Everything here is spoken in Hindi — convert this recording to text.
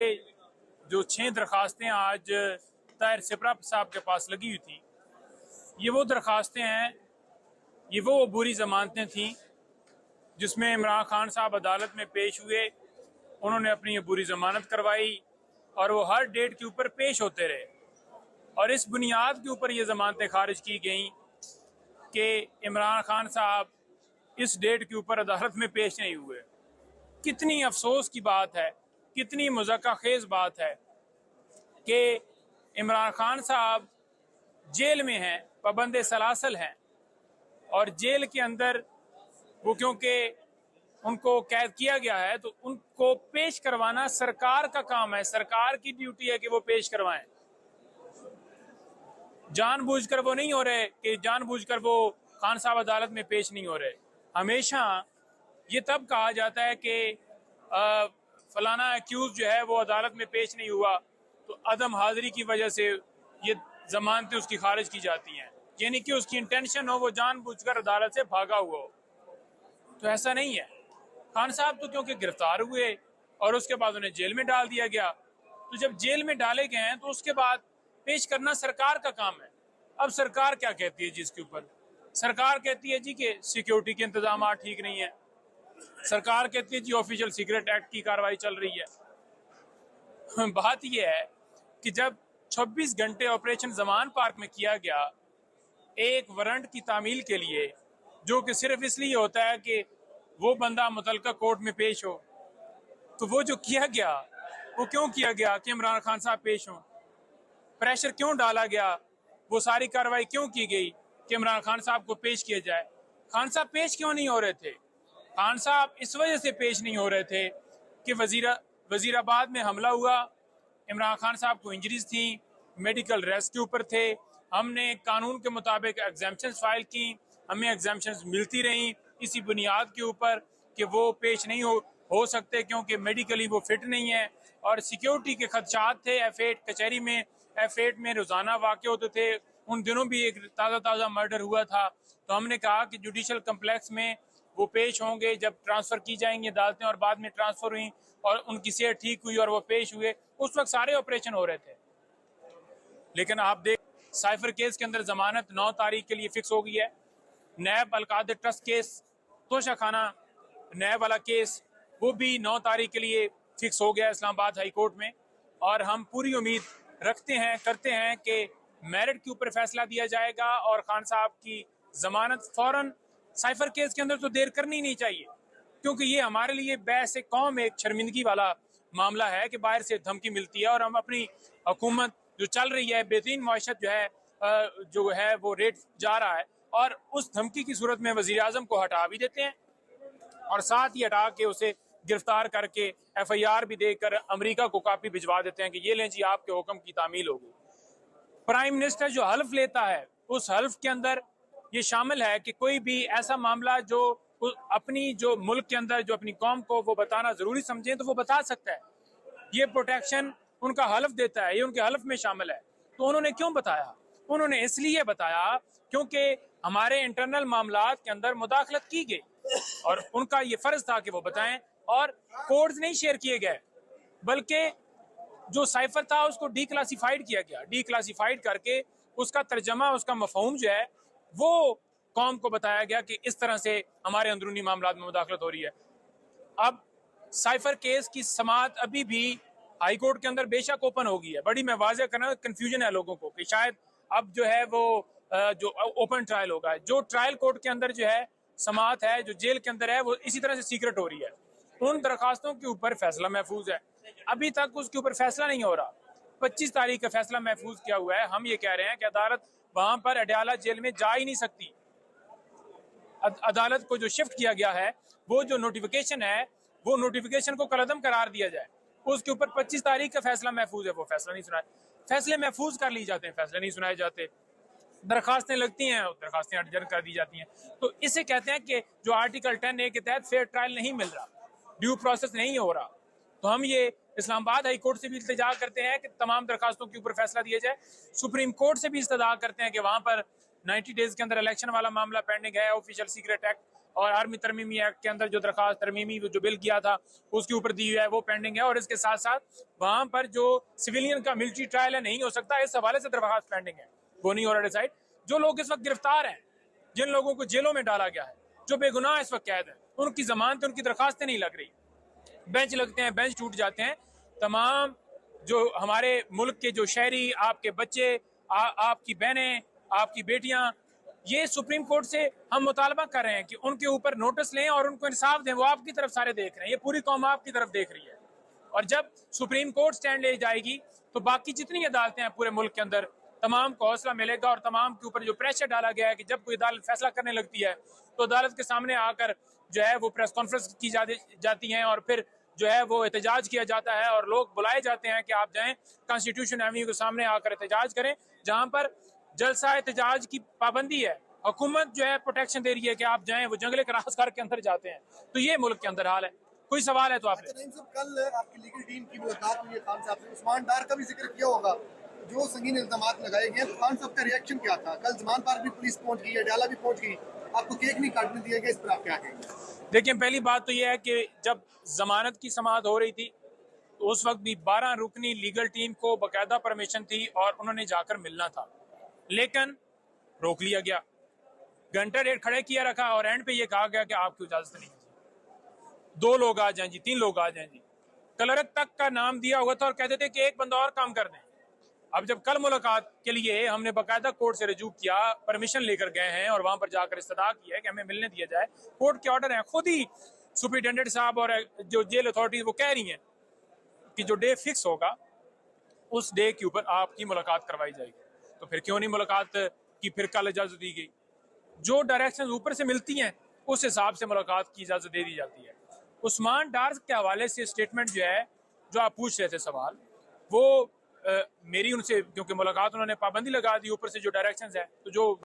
जो 6 दरखास्तें आज ताहिर सिपरा साहब के पास लगी हुई थी, ये वो दरखास्तें हैं, ये वो बुरी जमानतें थीं जिसमें इमरान खान साहब अदालत में पेश हुए। उन्होंने अपनी ये बुरी जमानत करवाई और वो हर डेट के ऊपर पेश होते रहे और इस बुनियाद के ऊपर ये जमानतें खारिज की गई कि इमरान खान साहब इस डेट के ऊपर अदालत में पेश नहीं हुए। कितनी अफसोस की बात है, कितनी मुज़क्का खेज बात है कि इमरान खान साहब जेल में हैं, पाबंद सलासल हैं और जेल के अंदर वो क्योंकि उनको कैद किया गया है तो उनको पेश करवाना सरकार का काम है, सरकार की ड्यूटी है कि वो पेश करवाएं। जानबूझकर वो नहीं हो रहे कि जानबूझकर वो खान साहब अदालत में पेश नहीं हो रहे। हमेशा ये तब कहा जाता है कि फलाना एक्यूज जो है वो अदालत में पेश नहीं हुआ तो अदम हाजिरी की वजह से ये जमानतें उसकी खारिज की जाती हैं, यानी कि उसकी इंटेंशन हो वो जानबूझकर अदालत से भागा हुआ हो। तो ऐसा नहीं है। खान साहब तो क्योंकि गिरफ्तार हुए और उसके बाद उन्हें जेल में डाल दिया गया, तो जब जेल में डाले गए हैं तो उसके बाद पेश करना सरकार का काम है। अब सरकार क्या कहती है जी इसके ऊपर? सरकार कहती है जी कि सिक्योरिटी के इंतजाम ठीक नहीं है, सरकार कहती है जी ऑफिशियल सीक्रेट एक्ट की कार्रवाई चल रही है। बात यह है कि जब 26 घंटे ऑपरेशन जमान पार्क में किया गया एक वारंट की तामील के लिए, जो कि सिर्फ इसलिए होता है कि वो बंदा मुतलका कोर्ट में पेश हो, तो वो जो किया गया वो क्यों किया गया कि इमरान खान साहब पेश हों? प्रेशर क्यों डाला गया? वो सारी कार्रवाई क्यों की गई कि इमरान खान साहब को पेश किया जाए? खान साहब पेश क्यों नहीं हो रहे थे? खान साहब इस वजह से पेश नहीं हो रहे थे कि वजीराबाद में हमला हुआ, इमरान खान साहब को इंजरीज थी, मेडिकल रेस्ट के ऊपर थे, हमने कानून के मुताबिक एग्जाम्पशन फाइल की, हमें एग्जाम्पशन मिलती रहीं इसी बुनियाद के ऊपर कि वो पेश नहीं हो सकते क्योंकि मेडिकली वो फिट नहीं है और सिक्योरिटी के खदशात थे। F8 कचहरी में F8 में रोजाना वाक़े होते थे। उन दिनों भी एक ताज़ा मर्डर हुआ था, तो हमने कहा कि जुडिशल कम्प्लेक्स में वो पेश होंगे जब ट्रांसफर की जाएंगी अदालतें, और बाद में ट्रांसफर हुई और उनकी सेहत ठीक हुई और वो पेश हुए। उस वक्त सारे ऑपरेशन हो रहे थे। लेकिन आप देख, साइफर केस के अंदर जमानत 9 तारीख के लिए फिक्स हो गई है। नैब अलकादर ट्रस्ट केस, तोशा खाना नैब वाला केस, वो भी 9 तारीख के लिए फिक्स हो गया इस्लामाबाद हाई कोर्ट में। और हम पूरी उम्मीद करते हैं कि मेरिट के ऊपर फैसला दिया जाएगा और खान साहब की जमानत फौरन। साइफर केस के अंदर तो देर करनी नहीं चाहिए क्योंकि ये हमारे लिए बहस कौम एक शर्मिंदगी वाला मामला है कि बाहर से धमकी मिलती है और हम अपनी हुकूमत जो चल रही है, बेहतरीन मईशत जो है वो रेट जा रहा है और उस धमकी की सूरत में वजीर आजम को हटा भी देते हैं और साथ ही हटा के उसे गिरफ्तार करके FIR भी देकर अमेरिका को कापी भिजवा देते हैं कि ये लें जी आपके हुक्म की तामील होगी। प्राइम मिनिस्टर जो हल्फ लेता है उस हल्फ के अंदर ये शामिल है कि कोई भी ऐसा मामला जो अपनी जो मुल्क के अंदर जो अपनी कौम को वो बताना जरूरी समझे तो वो बता सकता है। ये प्रोटेक्शन उनका हल्फ देता है, ये उनके हल्फ में शामिल है। तो उन्होंने क्यों बताया? उन्होंने इसलिए बताया क्योंकि हमारे इंटरनल मामलात के अंदर मुदाखलत की गई और उनका ये फर्ज था कि वो बताएं। और कोड्स नहीं शेयर किए गए बल्कि जो साइफर था उसको डीक्लासिफाइड किया गया। डीक्लासिफाइड करके उसका तर्जमा, उसका मफहूम जो है वो कौम को बताया गया कि इस तरह से हमारे अंदरूनी मामलात में मुदाखलत हो रही है। अब साइफर केस की समाअत अभी भी हाई कोर्ट के अंदर बेशक ओपन हो गई है। बड़ी मैं वाज़ेह करना, कंफ्यूजन है लोगों को कि शायद अब जो है वो जो ओपन ट्रायल होगा, जो ट्रायल कोर्ट के अंदर जो है समाअत है, जो जेल के अंदर है, वो इसी तरह से सीक्रेट हो रही है। उन दरखास्तों के ऊपर फैसला महफूज है, अभी तक उसके ऊपर फैसला नहीं हो रहा। 25 तारीख का फैसला महफूज किया हुआ है। हम ये कह रहे हैं कि अदालत वहां पर अडयाला जेल में जा ही नहीं सकती। अदालत को जो शिफ्ट किया गया है वो जो नोटिफिकेशन है वो नोटिफिकेशन को कलअदम करार दिया जाए। उसके ऊपर 25 तारीख का फैसला महफूज है, वो फैसला नहीं सुनाए। फैसले महफूज कर लिए जाते हैं, फैसले नहीं सुनाए जाते। दरखास्तें लगती हैं, दरखास्तें अडजन कर दी जाती हैं। तो इसे कहते हैं कि जो आर्टिकल 10A के तहत फेयर ट्रायल नहीं मिल रहा, ड्यू प्रोसेस नहीं हो रहा। तो हम ये इस्लामाबाद हाई कोर्ट से भी इल्तिजा करते हैं कि तमाम दरखास्तों के ऊपर फैसला दिया जाए। सुप्रीम कोर्ट से भी इस्तदा करते हैं कि वहां पर 90 डेज के अंदर इलेक्शन वाला मामला पेंडिंग है, ऑफिशियल सीक्रेट एक्ट और आर्मी तरमीमी एक्ट के अंदर जो दरखास्त तरमीमी जो बिल किया था उसके ऊपर दी हुई है वो पेंडिंग है। और इसके साथ साथ वहां पर जो सिविलियन का मिलिट्री ट्रायल है नहीं हो सकता, इस हवाले से दरखास्त पेंडिंग है, वो नहीं हो रहा डिसाइड। जो लोग इस वक्त गिरफ्तार हैं, जिन लोगों को जेलों में डाला गया है, जो बेगुनाह इस वक्त कैद है, उनकी जमानतें, उनकी दरखास्तें नहीं लग रही, बेंच लगते हैं, बेंच टूट जाते हैं। तमाम जो हमारे मुल्क के जो शहरी, आपके बच्चे, आपकी बहनें, आपकी बेटियां, ये सुप्रीम कोर्ट से हम मुतालबा कर रहे हैं कि उनके ऊपर नोटिस लें और उनको इंसाफ दें। वो आपकी तरफ सारे देख रहे हैं, ये पूरी कौम आपकी तरफ देख रही है। और जब सुप्रीम कोर्ट स्टैंड ले जाएगी तो बाकी जितनी अदालतें हैं पूरे मुल्क के अंदर, तमाम को हौसला मिलेगा। और तमाम के ऊपर जो प्रेशर डाला गया है कि जब कोई अदालत फैसला करने लगती है तो अदालत के सामने आकर जो है वो प्रेस कॉन्फ्रेंस की जाती हैं और फिर जो है वो एहतजाज किया जाता है और लोग बुलाए जाते हैं कि आप जाएं कॉन्स्टिट्यूशन एवेन्यू के सामने आकर एहतजाज करें, जहां पर जलसा एहतजाज की पाबंदी है। हुकूमत जो है प्रोटेक्शन दे रही है कि आप जाएं, वो जंगले क्रॉस करके अंदर जाते हैं। तो ये मुल्क के अंदर हाल है। कोई सवाल है तो आप कल आपकी लीगल टीम की मुलाकात हुई है खान साहब से, उस्मान डार का भी जिक्र किया होगा, जो संगीन इल्जामात लगाए गए। तो खान साहब का रिएक्शन क्या था? कल जमान पार्क भी पुलिस पहुंच गई, अडयाला भी पहुंच गई, आपको केक नहीं काटने दिया गया, इस पर आप क्या कहेंगे? देखिए, पहली बात तो यह है कि जब जमानत की समाअत हो रही थी तो उस वक्त भी 12 रुकनी लीगल टीम को बाकायदा परमिशन थी और उन्होंने जाकर मिलना था, लेकिन रोक लिया गया, घंटा डेढ़ खड़े किया रखा और एंड पे ये कहा गया कि आपकी इजाजत नहीं है, 2 लोग आ जाएं जी, 3 लोग आ जाएं जी। क्लर्क तक का नाम दिया हुआ था और कहते थे कि एक बंदा और काम कर दें। अब जब कल मुलाकात के लिए हमने बाकायदा कोर्ट से रजू किया, परमिशन लेकर गए हैं और वहां पर जाकर इस्तदा की है कि हमें मिलने दिया जाए, कोर्ट के ऑर्डर हैं, खुद ही सुपरिटेंडेंट साहब और जो जेल अथॉरिटी वो कह रही हैं कि जो डे फिक्स होगा उस डे के ऊपर आपकी मुलाकात करवाई जाएगी। तो फिर क्यों नहीं मुलाकात की फिर कल इजाजत दी गई? जो डायरेक्शन ऊपर से मिलती हैं उस हिसाब से मुलाकात की इजाजत दे दी जाती है। उस्मान डार के हवाले से स्टेटमेंट जो है, जो आप पूछ रहे थे सवाल, वो मेरी उनसे, क्योंकि मुलाकात उन्होंने पाबंदी लगा दी ऊपर से जो डायरेक्शंस है, तो जो